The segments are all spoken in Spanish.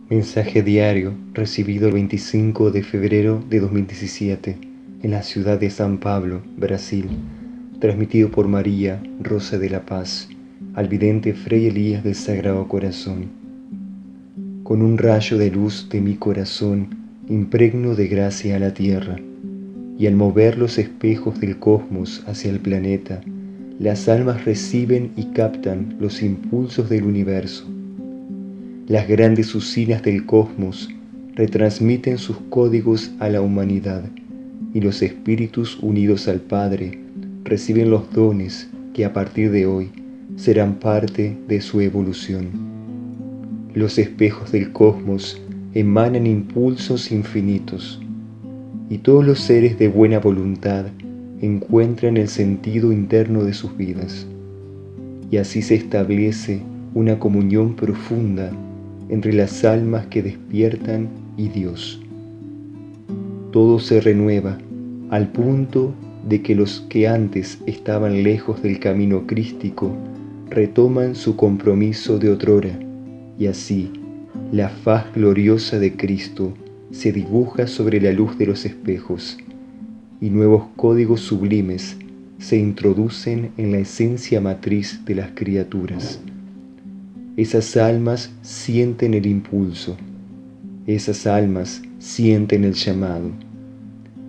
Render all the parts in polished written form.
Mensaje diario recibido el 25 de febrero de 2017 en la ciudad de San Pablo, Brasil, transmitido por María Rosa de la Paz al vidente Fray Elías del Sagrado Corazón. Con un rayo de luz de mi corazón impregno de gracia a la tierra, y al mover los espejos del cosmos hacia el planeta, las almas reciben y captan los impulsos del universo. Las grandes usinas del cosmos retransmiten sus códigos a la humanidad, y los espíritus unidos al Padre reciben los dones que a partir de hoy serán parte de su evolución. Los espejos del cosmos emanan impulsos infinitos, y todos los seres de buena voluntad encuentran el sentido interno de sus vidas, y así se establece una comunión profunda entre las almas que despiertan y Dios. Todo se renueva al punto de que los que antes estaban lejos del camino crístico retoman su compromiso de otrora, y así la faz gloriosa de Cristo se dibuja sobre la luz de los espejos, y nuevos códigos sublimes se introducen en la esencia matriz de las criaturas. Esas almas sienten el impulso, esas almas sienten el llamado.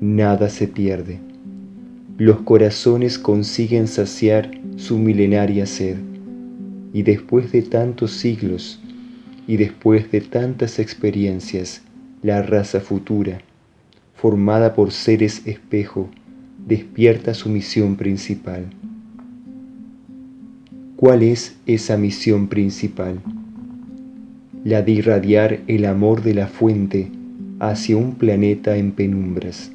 Nada se pierde. Los corazones consiguen saciar su milenaria sed, y después de tantos siglos y después de tantas experiencias, la raza futura, formada por seres espejo, despierta su misión principal. ¿Cuál es esa misión principal? La de irradiar el amor de la fuente hacia un planeta en penumbras.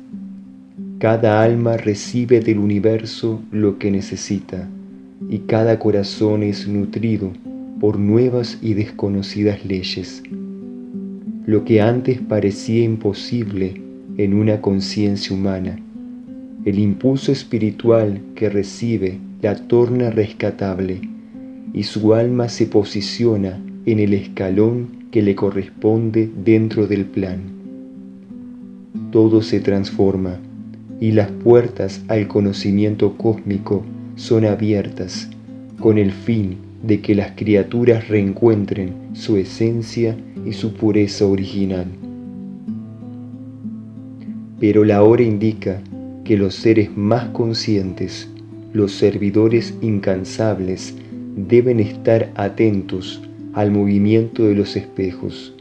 Cada alma recibe del universo lo que necesita, y cada corazón es nutrido por nuevas y desconocidas leyes. Lo que antes parecía imposible en una conciencia humana, el impulso espiritual que recibe la torna rescatable, y su alma se posiciona en el escalón que le corresponde dentro del plan. Todo se transforma, y las puertas al conocimiento cósmico son abiertas con el fin de que las criaturas reencuentren su esencia y su pureza original. Pero la hora indica que los seres más conscientes, los servidores incansables, deben estar atentos al movimiento de los espejos,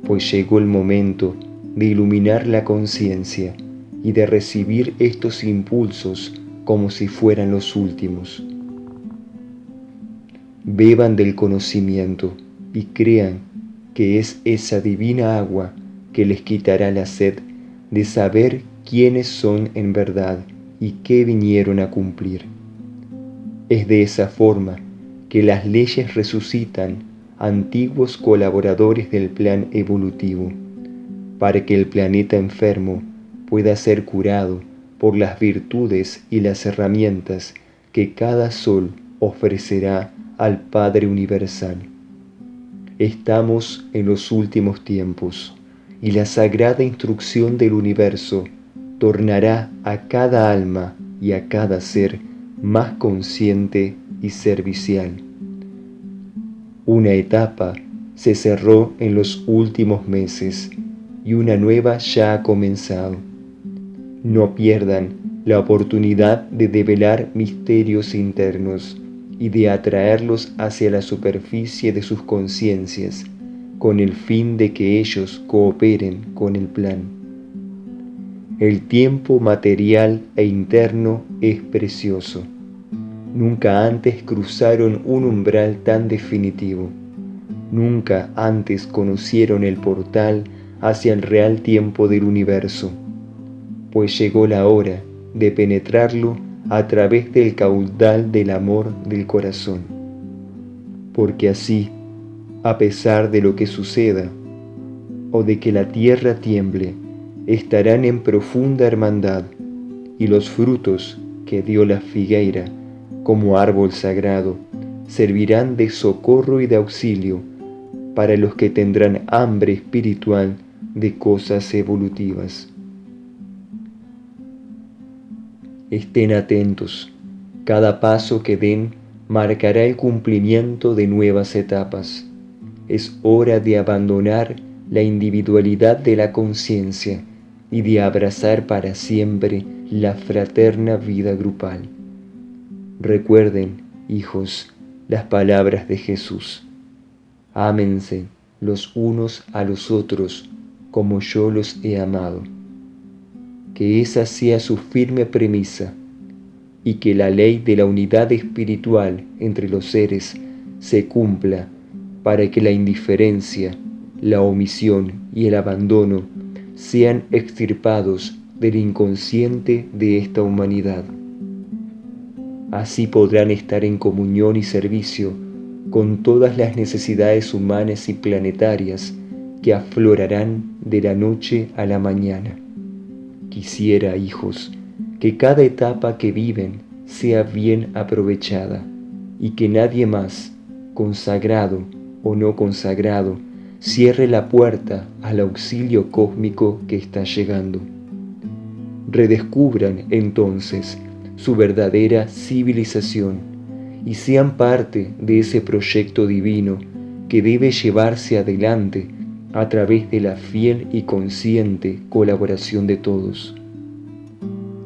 pues llegó el momento de iluminar la conciencia y de recibir estos impulsos como si fueran los últimos. Beban del conocimiento y crean que es esa divina agua que les quitará la sed de saber quiénes son en verdad y qué vinieron a cumplir. Es de esa forma que las leyes resucitan antiguos colaboradores del plan evolutivo, para que el planeta enfermo pueda ser curado por las virtudes y las herramientas que cada sol ofrecerá al Padre Universal. Estamos en los últimos tiempos, y la sagrada instrucción del universo tornará a cada alma y a cada ser más consciente y servicial. Una etapa se cerró en los últimos meses y una nueva ya ha comenzado. No pierdan la oportunidad de develar misterios internos y de atraerlos hacia la superficie de sus conciencias, con el fin de que ellos cooperen con el plan. El tiempo material e interno es precioso. Nunca antes cruzaron un umbral tan definitivo. Nunca antes conocieron el portal hacia el real tiempo del universo, pues llegó la hora de penetrarlo a través del caudal del amor del corazón. Porque así, a pesar de lo que suceda, o de que la tierra tiemble, estarán en profunda hermandad, y los frutos que dio la figueira, como árbol sagrado, servirán de socorro y de auxilio para los que tendrán hambre espiritual de cosas evolutivas. Estén atentos. Cada paso que den marcará el cumplimiento de nuevas etapas. Es hora de abandonar la individualidad de la conciencia y de abrazar para siempre la fraterna vida grupal. Recuerden, hijos, las palabras de Jesús. Ámense los unos a los otros como yo los he amado. Que esa sea su firme premisa y que la ley de la unidad espiritual entre los seres se cumpla para que la indiferencia, la omisión y el abandono sean extirpados del inconsciente de esta humanidad. Así podrán estar en comunión y servicio con todas las necesidades humanas y planetarias que aflorarán de la noche a la mañana. Quisiera, hijos, que cada etapa que viven sea bien aprovechada y que nadie más, consagrado o no consagrado, cierre la puerta al auxilio cósmico que está llegando. Redescubran entonces su verdadera civilización y sean parte de ese proyecto divino que debe llevarse adelante a través de la fiel y consciente colaboración de todos.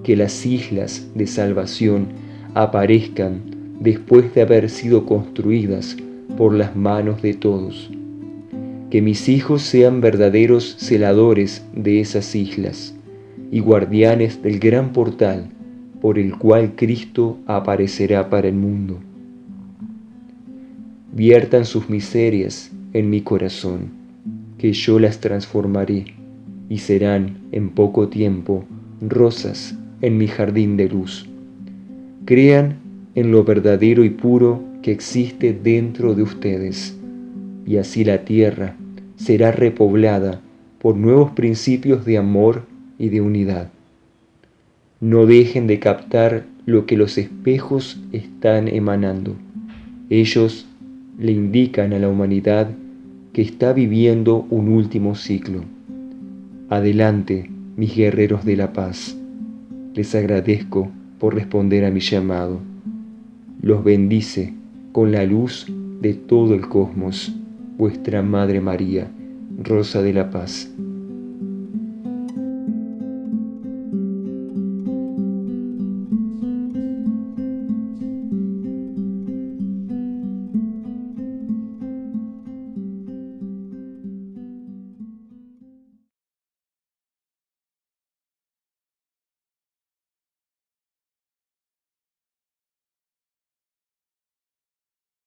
Que las islas de salvación aparezcan después de haber sido construidas por las manos de todos. Que mis hijos sean verdaderos celadores de esas islas y guardianes del gran portal por el cual Cristo aparecerá para el mundo. Viertan sus miserias en mi corazón, que yo las transformaré y serán en poco tiempo rosas en mi jardín de luz. Crean en lo verdadero y puro que existe dentro de ustedes, y así la tierra será repoblada por nuevos principios de amor y de unidad. No dejen de captar lo que los espejos están emanando. Ellos le indican a la humanidad que está viviendo un último ciclo. Adelante, mis guerreros de la paz. Les agradezco por responder a mi llamado. Los bendice con la luz de todo el cosmos, vuestra Madre María, Rosa de la Paz.